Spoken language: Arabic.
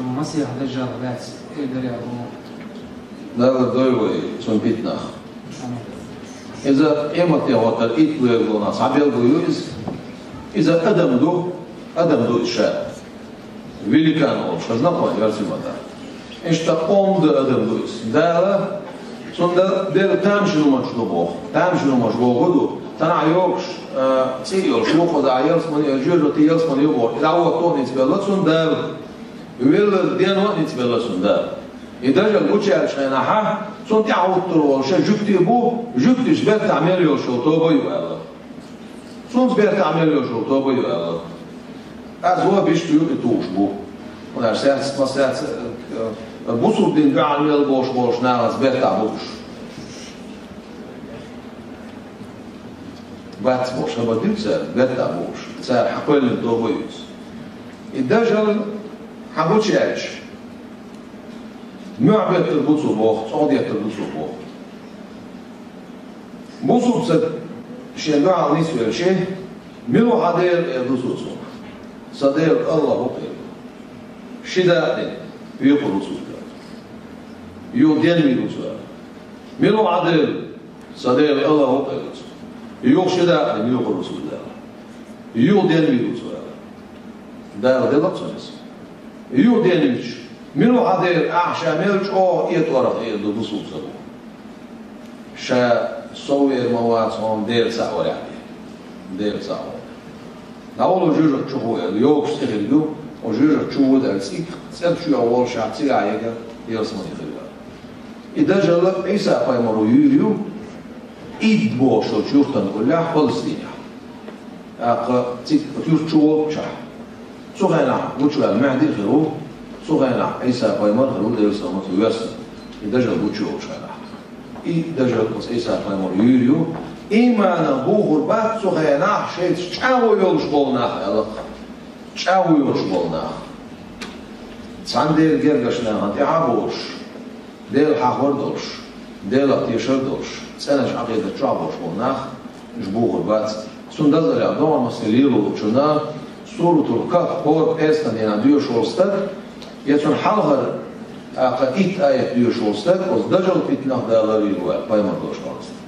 مسيح دجال بات يقدر يعمل لا دوي سون بيتنا إذا إمتى هو ترقيت ويقولنا صعب يقولوز إذا أدم دو الشاب ويلي كان أول شخصنا قوي يرسم هذا إيش تقوم ده أدم دويس ده سون ده تامشلو مشروبه تامشلو مشروبه دو تنا يوكش سيول شو خد عيارس من يجور تيارس من يبور إذا هو تون يتبلغ سون ده ويل ديانو يتبلغ سون ده إذا جا قوتش عشان ها سون تعود تروح شو جبتي بو جبتي سبب تعمل يو شو توبو يوالله سون سبب تعمل يو شو توبو يوالله از هو بيشتو يتوش بو ولا ساعات ما ساعات بوصل دين قاعد يل boş ناس بيت عبوش بات boş هذا دينسر بيت عبوش سار حقول الدوبيوس الدجال حبوش يعيش معبد البوصل بوخ صعودية البوصل بوخ بوصل سد شيء قاعد نسوي شيء ملو حدير البوصل صدير الله بقيل شدة يقول رسول يودين ميلوسا ميلو عدل صديق الله هو قلت يوشدا من يقول رسول الله يودين ميلوسا ده لقصص يودين ميش ميلو عدل أعشاميلش أو يتورط يدو بسوسه شا صوير مواسم دير ساور يعني دير ساور نقول جوجو تشوفوا يوكش تخليو وجوجو تشوفوا ده سيك سأل شو أول شيء تيجي عليك يرسمون يخليه إذا جل عيسى قيمرو يوريو إيد بوشو تشوفتن كلها فلسطينية تيك تشوف شح سوغينا وشو المعدي خيرو سوغينا عيسى قيمر خيرو درسوا متوسط إذا جل وشو شنا إذا جل عيسى قيمرو يوريو إما نبوه البات سوغينا شيء تشاو يولش بولنا يلا تشاو يولش بولنا ساندير جرجشنا هنتي عبوش ديل حاخور دولش ديل تيشر دولش سنش عقيدة شعبوش بولناخ جبوه البات سندازر يعدون مسيريلو وچنا سورة الكهف قور اسنا دينا ديو شولستك يتون حلغر اقا ايت آية ديو شولستك وز دجل فتنه دالاري الوال بايمر دوش بارست